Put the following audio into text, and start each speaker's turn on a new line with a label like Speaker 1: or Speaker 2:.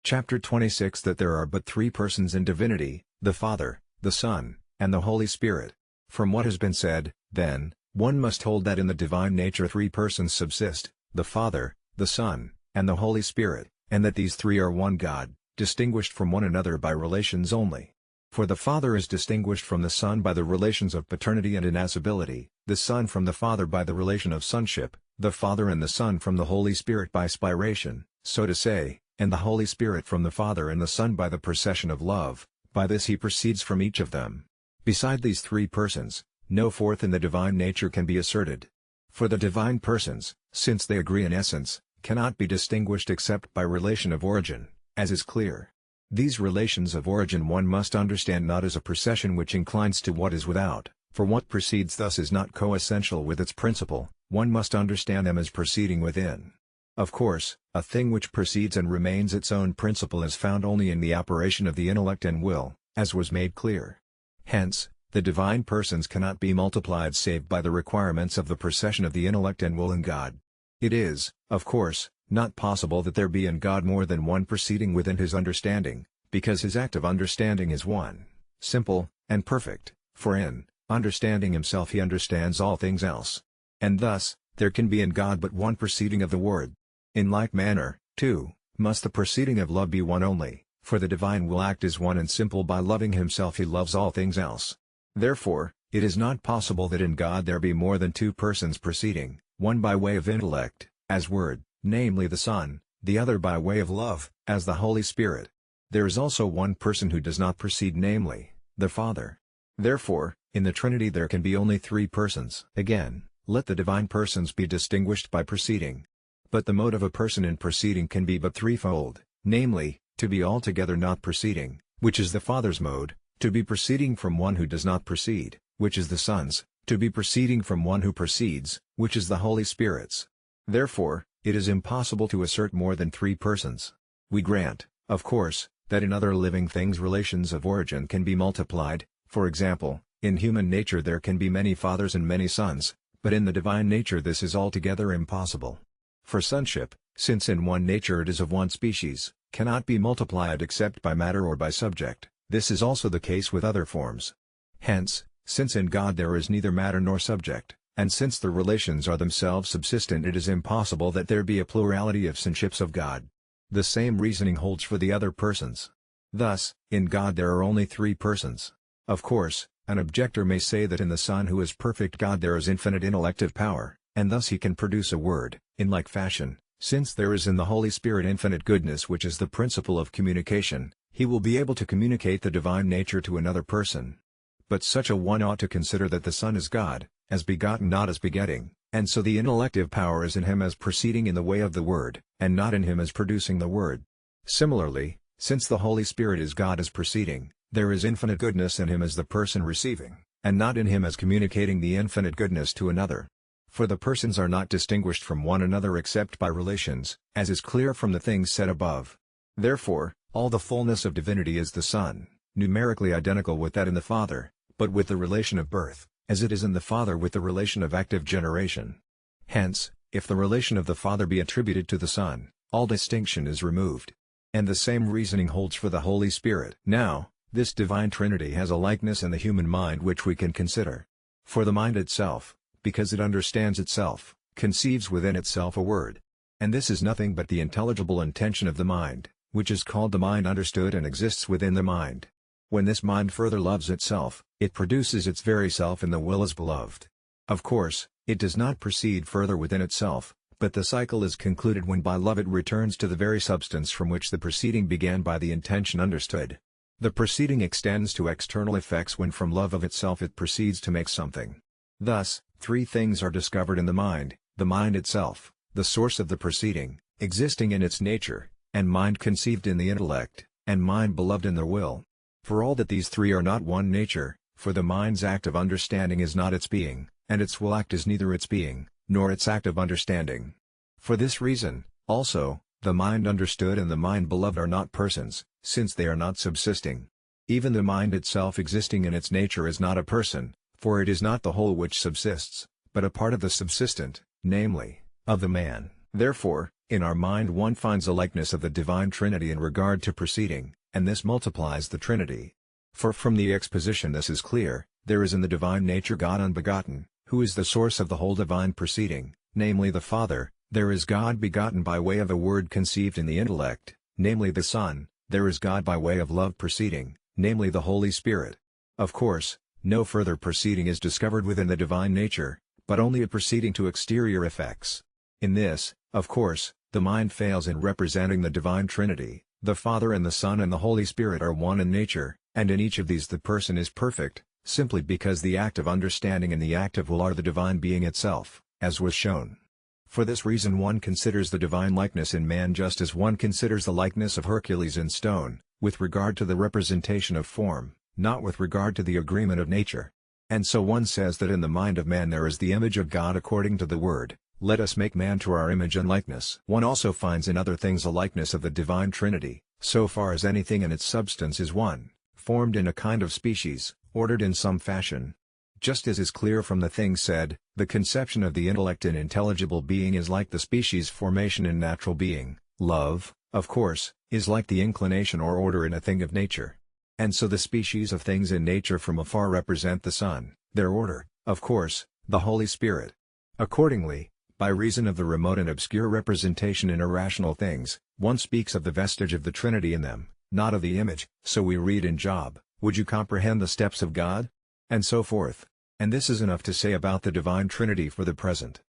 Speaker 1: Chapter 26 That there are but three persons in divinity, the Father, the Son, and the Holy Spirit. From what has been said, then, one must hold that in the divine nature three persons subsist, the Father, the Son, and the Holy Spirit, and that these three are one God, distinguished from one another by relations only. For the Father is distinguished from the Son by the relations of paternity and innascibility, the Son from the Father by the relation of sonship, the Father and the Son from the Holy Spirit by spiration, so to say, and the Holy Spirit from the Father and the Son by the procession of love. By this he proceeds from each of them. Beside these three persons, no fourth in the divine nature can be asserted. For the divine persons, since they agree in essence, cannot be distinguished except by relation of origin, as is clear. These relations of origin one must understand not as a procession which inclines to what is without, for what proceeds thus is not coessential with its principle, one must understand them as proceeding within. Of course, a thing which proceeds and remains its own principle is found only in the operation of the intellect and will, as was made clear. Hence, the divine persons cannot be multiplied save by the requirements of the procession of the intellect and will in God. It is, of course, not possible that there be in God more than one proceeding within his understanding, because his act of understanding is one, simple, and perfect, for in understanding himself he understands all things else. And thus, there can be in God but one proceeding of the Word. In like manner, too, must the proceeding of love be one only, for the divine will act as one and simple by loving himself he loves all things else. Therefore, it is not possible that in God there be more than two persons proceeding, one by way of intellect, as Word, namely the Son, the other by way of love, as the Holy Spirit. There is also one person who does not proceed, namely, the Father. Therefore, in the Trinity there can be only three persons. Again, let the divine persons be distinguished by proceeding. But the mode of a person in proceeding can be but threefold, namely, to be altogether not proceeding, which is the Father's mode, to be proceeding from one who does not proceed, which is the Son's, to be proceeding from one who proceeds, which is the Holy Spirit's. Therefore, it is impossible to assert more than three persons. We grant, of course, that in other living things relations of origin can be multiplied, for example, in human nature there can be many fathers and many sons, but in the divine nature this is altogether impossible. For sonship, since in one nature it is of one species, cannot be multiplied except by matter or by subject. This is also the case with other forms. Hence, since in God there is neither matter nor subject, and since the relations are themselves subsistent, it is impossible that there be a plurality of sonships of God. The same reasoning holds for the other persons. Thus, in God there are only three persons. Of course, an objector may say that in the Son who is perfect God there is infinite intellective power, and thus he can produce a word. In like fashion, since there is in the Holy Spirit infinite goodness which is the principle of communication, he will be able to communicate the divine nature to another person. But such a one ought to consider that the Son is God, as begotten not as begetting, and so the intellective power is in him as proceeding in the way of the Word, and not in him as producing the Word. Similarly, since the Holy Spirit is God as proceeding, there is infinite goodness in him as the person receiving, and not in him as communicating the infinite goodness to another. For the persons are not distinguished from one another except by relations, as is clear from the things said above. Therefore, all the fullness of divinity is the Son, numerically identical with that in the Father, but with the relation of birth, as it is in the Father with the relation of active generation. Hence, if the relation of the Father be attributed to the Son, all distinction is removed. And the same reasoning holds for the Holy Spirit. Now, this divine Trinity has a likeness in the human mind which we can consider. For the mind itself, because it understands itself, conceives within itself a word. And this is nothing but the intelligible intention of the mind, which is called the mind understood and exists within the mind. When this mind further loves itself, it produces its very self in the will as beloved. Of course, it does not proceed further within itself, but the cycle is concluded when by love it returns to the very substance from which the proceeding began by the intention understood. The proceeding extends to external effects when from love of itself it proceeds to make something. Thus, three things are discovered in the mind itself, the source of the proceeding, existing in its nature, and mind conceived in the intellect, and mind beloved in the will. For all that these three are not one nature, for the mind's act of understanding is not its being, and its will act is neither its being, nor its act of understanding. For this reason, also, the mind understood and the mind beloved are not persons, since they are not subsisting. Even the mind itself existing in its nature is not a person, for it is not the whole which subsists, but a part of the subsistent, namely, of the man. Therefore, in our mind one finds a likeness of the divine Trinity in regard to proceeding, and this multiplies the Trinity. For from the exposition this is clear, there is in the divine nature God unbegotten, who is the source of the whole divine proceeding, namely the Father; there is God begotten by way of a word conceived in the intellect, namely the Son; there is God by way of love proceeding, namely the Holy Spirit. Of course, no further proceeding is discovered within the divine nature, but only a proceeding to exterior effects. In this, of course, the mind fails in representing the divine Trinity. The Father and the Son and the Holy Spirit are one in nature, and in each of these the person is perfect, simply because the act of understanding and the act of will are the divine being itself, as was shown. For this reason one considers the divine likeness in man just as one considers the likeness of Hercules in stone, with regard to the representation of form, not with regard to the agreement of nature. And so one says that in the mind of man there is the image of God according to the word, "Let us make man to our image and likeness." One also finds in other things a likeness of the divine Trinity, so far as anything in its substance is one, formed in a kind of species, ordered in some fashion. Just as is clear from the things said, the conception of the intellect in intelligible being is like the species formation in natural being. Love, of course, is like the inclination or order in a thing of nature. And so the species of things in nature from afar represent the Son, their order, of course, the Holy Spirit. Accordingly, by reason of the remote and obscure representation in irrational things, one speaks of the vestige of the Trinity in them, not of the image. So we read in Job, "Would you comprehend the steps of God?" and so forth. And this is enough to say about the divine Trinity for the present.